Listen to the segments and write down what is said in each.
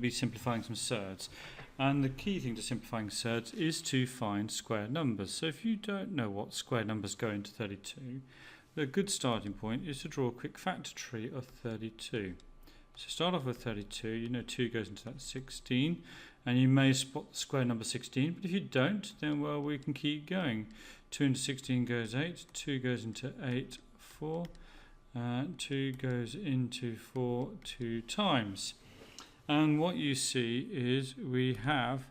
be simplifying some surds. And the key thing to simplifying surds is to find square numbers. So if you don't know what square numbers go into 32, the good starting point is to draw a quick factor tree of 32. So start off with 32, you know 2 goes into that 16, and you may spot the square number 16, but if you don't, then well, we can keep going. 2 into 16 goes 8, 2 goes into 8, 4, 2 goes into 4 2 times. And what you see is we have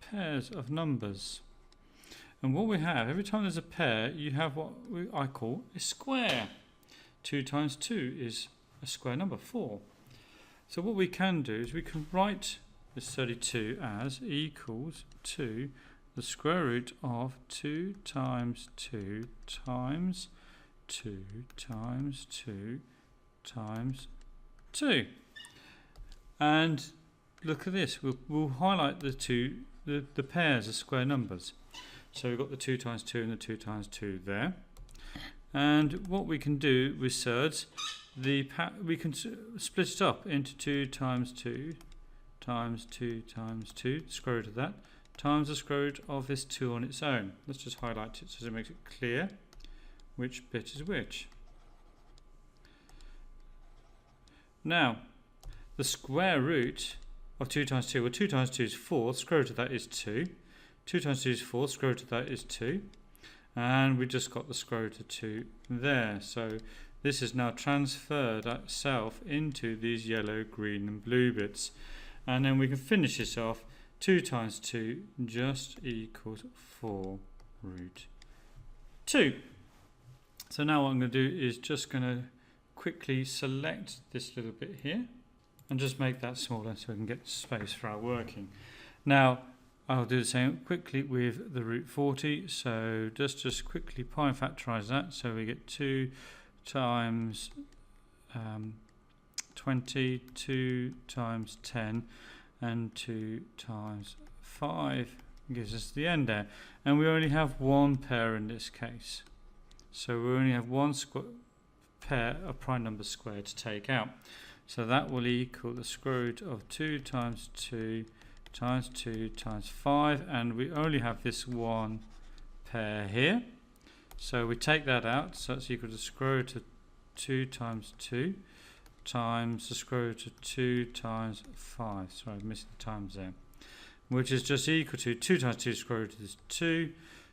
pairs of numbers. And what we have, every time there's a pair, you have what I call a square. 2 times 2 is a square number, 4. So what we can do is we can write this 32 as equals to the square root of 2 times 2 times 2 times 2 times 2. And look at this, we'll highlight the pairs of square numbers. So we've got the 2 times 2 and the 2 times 2 there. And what we can do with surds, we can split it up into 2 times 2 times 2 times 2, the square root of that, times the square root of this 2 on its own. Let's just highlight it so it makes it clear which bit is which. Now, the square root of 2 times 2, well 2 times 2 is 4, the square root of that is 2. 2 times 2 is 4, the square root of that is 2. And we just got the square root of 2 there. So this is now transferred itself into these yellow, green and blue bits. And then we can finish this off. 2 times 2 just equals 4 root 2. So now what I'm going to do is just going to quickly select this little bit here and just make that smaller so we can get space for our working. Now I'll do the same quickly with the root 40, so just quickly pi and factorise that, so we get 2 times 20, 2 times 10 and 2 times 5 gives us the end there, and we only have one pair in this case, so we only have one pair of prime numbers squared to take out, so that will equal the square root of 2 times 2 times 2 times 5, and we only have this one pair here, so we take that out, so that's equal to the square root of 2 times 2 times the square root of 2 times 5, sorry I'm missing the times there, which is just equal to 2 times 2 square root is 2,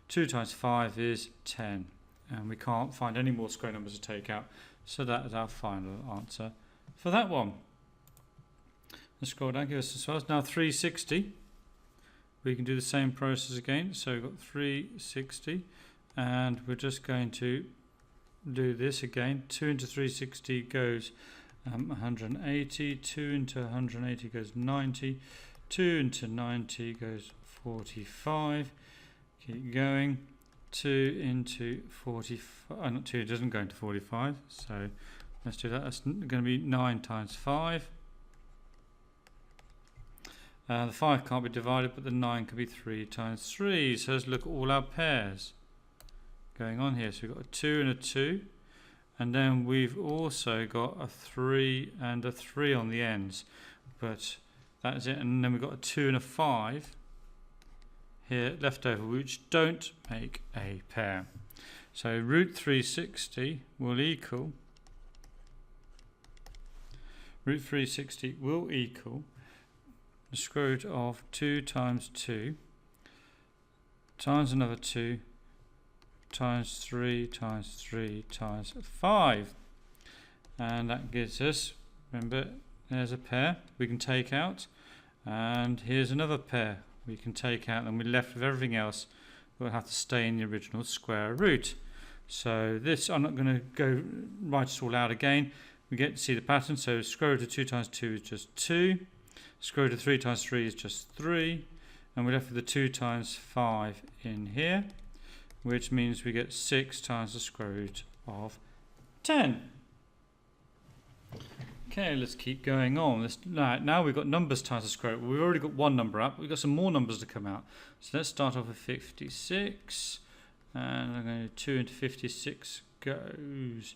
2 times 5 is 10, and we can't find any more square numbers to take out, so that is our final answer for that one. Let's scroll down, give us the swells. Now 360, we can do the same process again. So we've got 360, and we're just going to do this again. 2 into 360 goes 180, 2 into 180 goes 90, 2 into 90 goes 45. Keep going. 2 into 45, not 2, it doesn't go into 45, so let's do that. That's going to be 9 times 5. The 5 can't be divided, but the 9 can be 3 times 3. So let's look at all our pairs going on here. So we've got a 2 and a 2. And then we've also got a 3 and a 3 on the ends. But that's it. And then we've got a 2 and a 5 here left over, which don't make a pair. So root 360 will equal, root 360 will equal the square root of 2 times 2 times another 2 times 3 times 3 times 5, and that gives us, remember there's a pair we can take out, and here's another pair we can take out, and we're left with everything else will have to stay in the original square root. So this, I'm not going to go write it all out again, we get to see the pattern. So square root of 2 times 2 is just 2, square root of 3 times 3 is just 3, and we're left with the 2 times 5 in here, which means we get 6 times the square root of 10. Okay, let's keep going on. Now we've got numbers times the square root. We've already got one number up, we've got some more numbers to come out. So let's start off with 56, and I'm going to 2 into 56 goes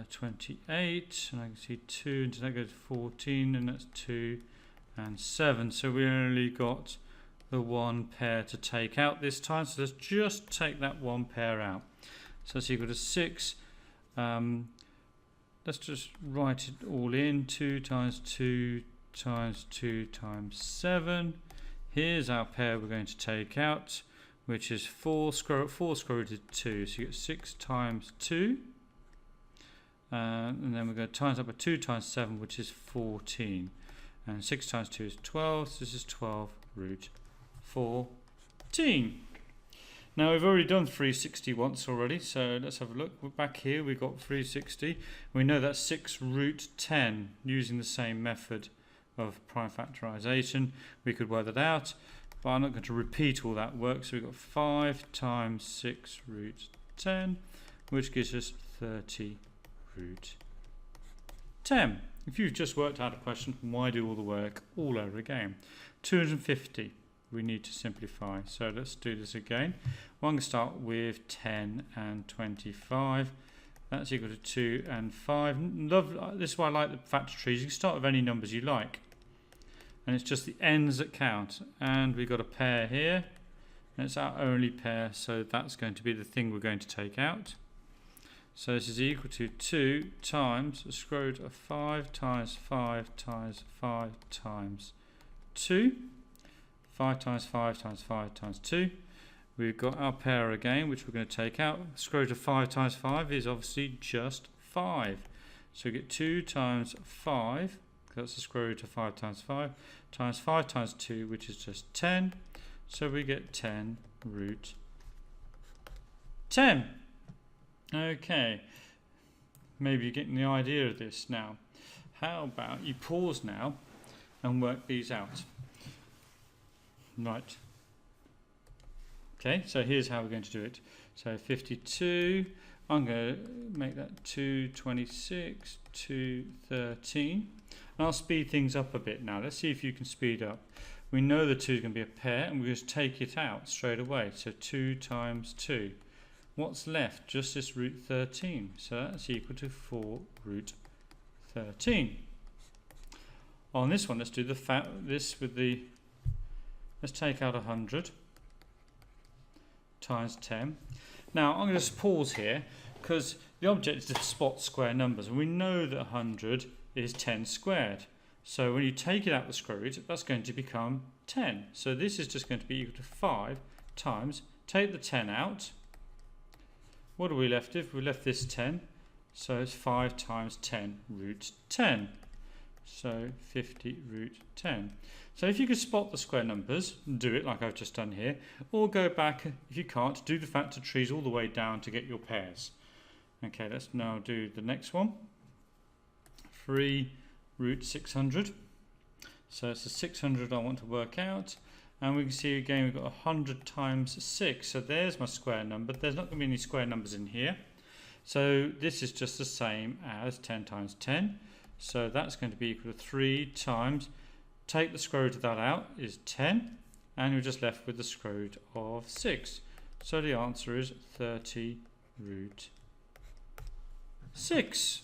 28, and I can see 2 into that goes 14, and that's 2 and 7. So we only got the one pair to take out this time. So let's just take that one pair out. So that's equal to 6. Let's just write it all in. 2 times 2 times 2 times 7. Here's our pair we're going to take out, which is 4 square root of 2. So you get 6 times 2. And then we're going to times up by 2 times 7, which is 14. And 6 times 2 is 12. So this is 12 root 14. Now we've already done 360 once already, so let's have a look. We're back here, we've got 360. We know that's 6 root 10 using the same method of prime factorisation. We could work that out, but I'm not going to repeat all that work. So we've got 5 times 6 root 10, which gives us 30 root 10. If you've just worked out a question, why do all the work all over again? 250. We need to simplify. So let's do this again. Well, I'm going to start with 10 and 25. That's equal to 2 and 5. This is why I like the factor trees. You can start with any numbers you like. And it's just the ends that count. And we've got a pair here. And it's our only pair. So that's going to be the thing we're going to take out. So this is equal to 2 times the square root of 5 times 5 times 5 times 2. 5 times 5 times 5 times 2. We've got our pair again, which we're going to take out. The square root of 5 times 5 is obviously just 5. So we get 2 times 5, that's the square root of 5 times 5 times 2, which is just 10. So we get 10 root 10. Okay, maybe you're getting the idea of this now. How about you pause now and work these out? Right. Okay, so here's how we're going to do it. So 52, I'm going to make that 226, 213. And I'll speed things up a bit now. Let's see if you can speed up. We know the 2 is going to be a pair, and we'll just take it out straight away. So 2 times 2. What's left? Just this root 13. So that's equal to 4 root 13. On this one, let's do this with the... Let's take out 100 times 10. Now I'm going to just pause here because the object is to spot square numbers, and we know that 100 is 10 squared. So when you take it out the square root, that's going to become 10. So this is just going to be equal to 5 times, take the 10 out. What are we left with? We left this 10. So it's 5 times 10 root 10. So 50 root 10. So if you could spot the square numbers, do it like I've just done here, or go back, if you can't, do the factor trees all the way down to get your pairs. Okay, let's now do the next one. 3 root 600. So it's the 600 I want to work out. And we can see again we've got 100 times 6. So there's my square number. There's not going to be any square numbers in here. So this is just the same as 10 times 10. So that's going to be equal to 3 times, take the square root of that out, is 10. And we're just left with the square root of 6. So the answer is 30 root 6.